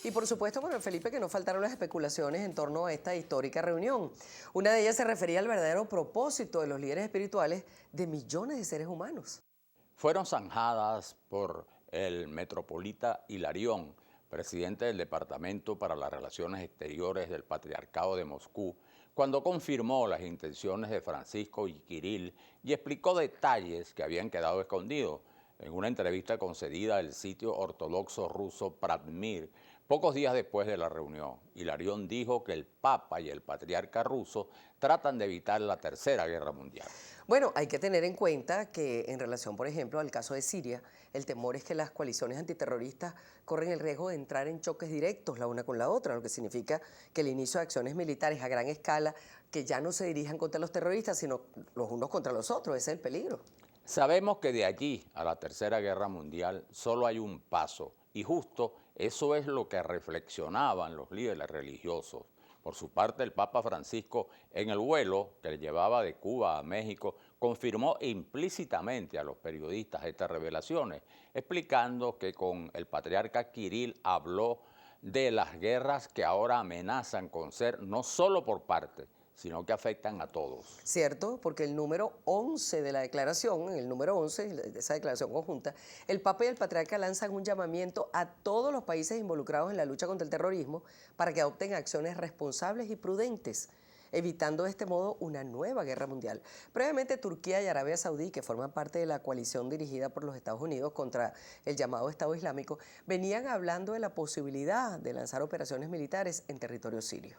Y por supuesto, Manuel Felipe, que no faltaron las especulaciones en torno a esta histórica reunión. Una de ellas se refería al verdadero propósito de los líderes espirituales de millones de seres humanos. Fueron zanjadas por el metropolita Hilarión, presidente del Departamento para las Relaciones Exteriores del Patriarcado de Moscú, cuando confirmó las intenciones de Francisco y Kirill y explicó detalles que habían quedado escondidos. En una entrevista concedida al sitio ortodoxo ruso Pradmir, pocos días después de la reunión, Hilarión dijo que el Papa y el patriarca ruso tratan de evitar la Tercera Guerra Mundial. Bueno, hay que tener en cuenta que en relación, por ejemplo, al caso de Siria, el temor es que las coaliciones antiterroristas corren el riesgo de entrar en choques directos la una con la otra, lo que significa que el inicio de acciones militares a gran escala que ya no se dirijan contra los terroristas, sino los unos contra los otros, ese es el peligro. Sabemos que de allí a la Tercera Guerra Mundial solo hay un paso, y justo eso es lo que reflexionaban los líderes religiosos. Por su parte, el Papa Francisco, en el vuelo que le llevaba de Cuba a México, confirmó implícitamente a los periodistas estas revelaciones, explicando que con el patriarca Kirill habló de las guerras que ahora amenazan con ser no solo por parte, sino que afectan a todos. ¿Cierto? Porque el número 11 de la declaración, el número 11 de esa declaración conjunta, el Papa y el Patriarca lanzan un llamamiento a todos los países involucrados en la lucha contra el terrorismo para que adopten acciones responsables y prudentes, evitando de este modo una nueva guerra mundial. Previamente, Turquía y Arabia Saudí, que forman parte de la coalición dirigida por los Estados Unidos contra el llamado Estado Islámico, venían hablando de la posibilidad de lanzar operaciones militares en territorio sirio.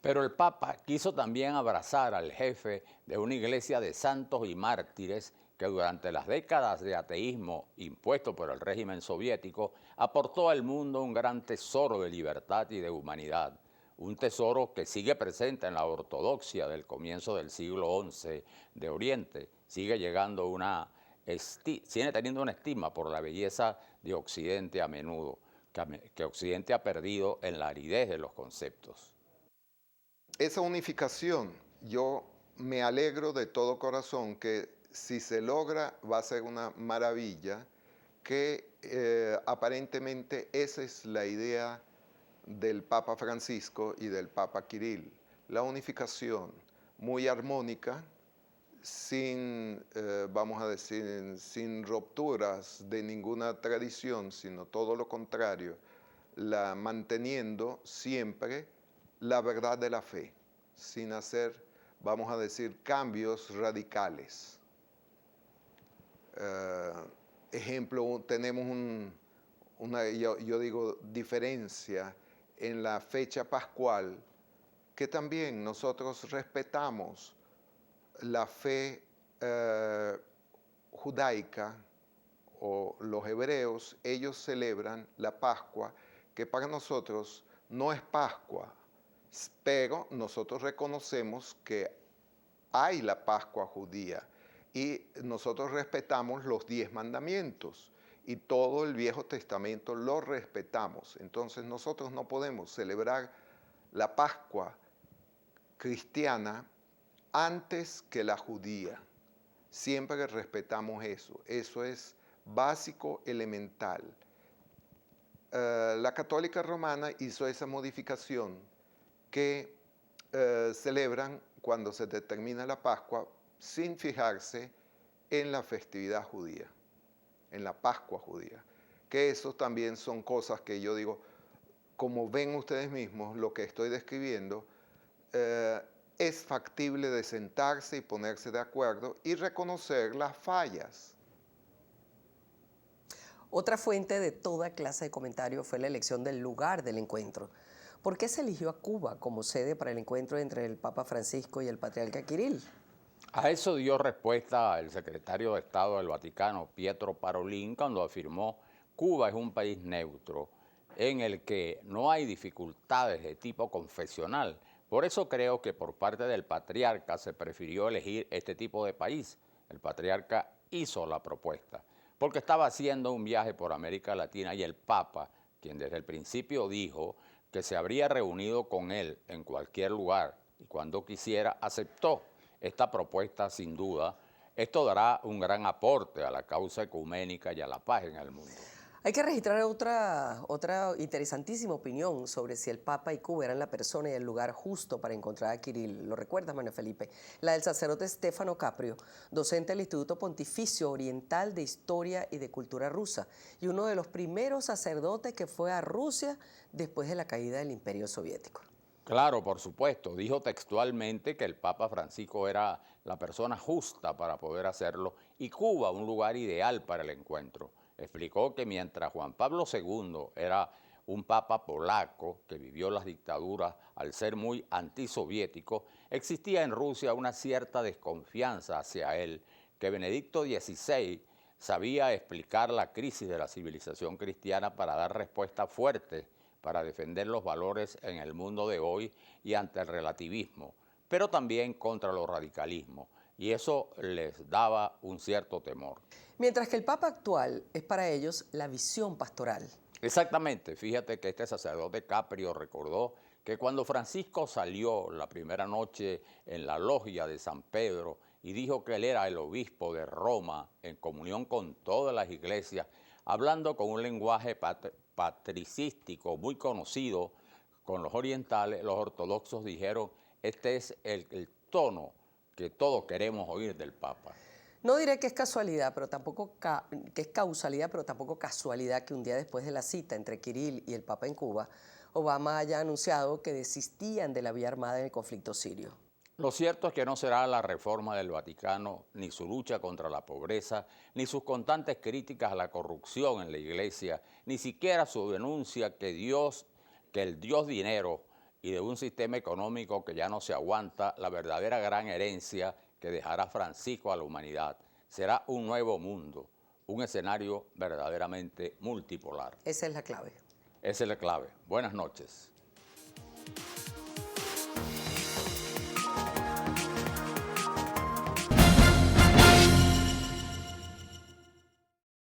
Pero el Papa quiso también abrazar al jefe de una iglesia de santos y mártires que durante las décadas de ateísmo impuesto por el régimen soviético aportó al mundo un gran tesoro de libertad y de humanidad. Un tesoro que sigue presente en la ortodoxia del comienzo del siglo XI de Oriente. Sigue teniendo una estima por la belleza de Occidente a menudo, que Occidente ha perdido en la aridez de los conceptos. Esa unificación, yo me alegro de todo corazón que si se logra va a ser una maravilla, que aparentemente esa es la idea del Papa Francisco y del Papa Kirill. La unificación muy armónica, sin, vamos a decir, sin rupturas de ninguna tradición, sino todo lo contrario, manteniendo siempre la verdad de la fe, sin hacer, vamos a decir, cambios radicales. Ejemplo, tenemos yo digo, diferencia en la fecha pascual, que también nosotros respetamos la fe judaica o los hebreos, ellos celebran la Pascua, que para nosotros no es Pascua, pero nosotros reconocemos que hay la Pascua judía y nosotros respetamos los 10 mandamientos y todo el Viejo Testamento lo respetamos. Entonces nosotros no podemos celebrar la Pascua cristiana antes que la judía. Siempre respetamos eso. Eso es básico, elemental. La Católica Romana hizo esa modificación que celebran cuando se determina la Pascua sin fijarse en la festividad judía, en la Pascua judía. Que eso también son cosas que yo digo, como ven ustedes mismos, lo que estoy describiendo, es factible de sentarse y ponerse de acuerdo y reconocer las fallas. Otra fuente de toda clase de comentarios fue la elección del lugar del encuentro. ¿Por qué se eligió a Cuba como sede para el encuentro entre el Papa Francisco y el Patriarca Kirill? A eso dio respuesta el secretario de Estado del Vaticano, Pietro Parolin, cuando afirmó: Cuba es un país neutro en el que no hay dificultades de tipo confesional. Por eso creo que por parte del patriarca se prefirió elegir este tipo de país. El patriarca hizo la propuesta porque estaba haciendo un viaje por América Latina y el Papa, quien desde el principio dijo que se habría reunido con él en cualquier lugar y cuando quisiera, aceptó esta propuesta sin duda. Esto dará un gran aporte a la causa ecuménica y a la paz en el mundo. Hay que registrar otra interesantísima opinión sobre si el Papa y Cuba eran la persona y el lugar justo para encontrar a Kirill. ¿Lo recuerdas, Manuel Felipe? La del sacerdote Stefano Caprio, docente del Instituto Pontificio Oriental de Historia y de Cultura Rusa, y uno de los primeros sacerdotes que fue a Rusia después de la caída del Imperio Soviético. Claro, por supuesto. Dijo textualmente que el Papa Francisco era la persona justa para poder hacerlo y Cuba un lugar ideal para el encuentro. Explicó que mientras Juan Pablo II era un papa polaco que vivió las dictaduras al ser muy antisoviético, existía en Rusia una cierta desconfianza hacia él, que Benedicto XVI sabía explicar la crisis de la civilización cristiana para dar respuestas fuertes para defender los valores en el mundo de hoy y ante el relativismo, pero también contra los radicalismos, y eso les daba un cierto temor. Mientras que el Papa actual es para ellos la visión pastoral. Exactamente, fíjate que este sacerdote Caprio recordó que cuando Francisco salió la primera noche en la logia de San Pedro y dijo que él era el obispo de Roma en comunión con todas las iglesias, hablando con un lenguaje patricístico muy conocido con los orientales, los ortodoxos dijeron, este es el tono que todos queremos oír del Papa. No diré que es casualidad, pero tampoco que es causalidad, pero tampoco casualidad que un día después de la cita entre Kirill y el Papa en Cuba, Obama haya anunciado que desistían de la vía armada en el conflicto sirio. Lo cierto es que no será la reforma del Vaticano, ni su lucha contra la pobreza, ni sus constantes críticas a la corrupción en la Iglesia, ni siquiera su denuncia que el Dios dinero y de un sistema económico que ya no se aguanta, la verdadera gran herencia que dejará Francisco a la humanidad. Será un nuevo mundo, un escenario verdaderamente multipolar. Esa es la clave. Esa es la clave. Buenas noches.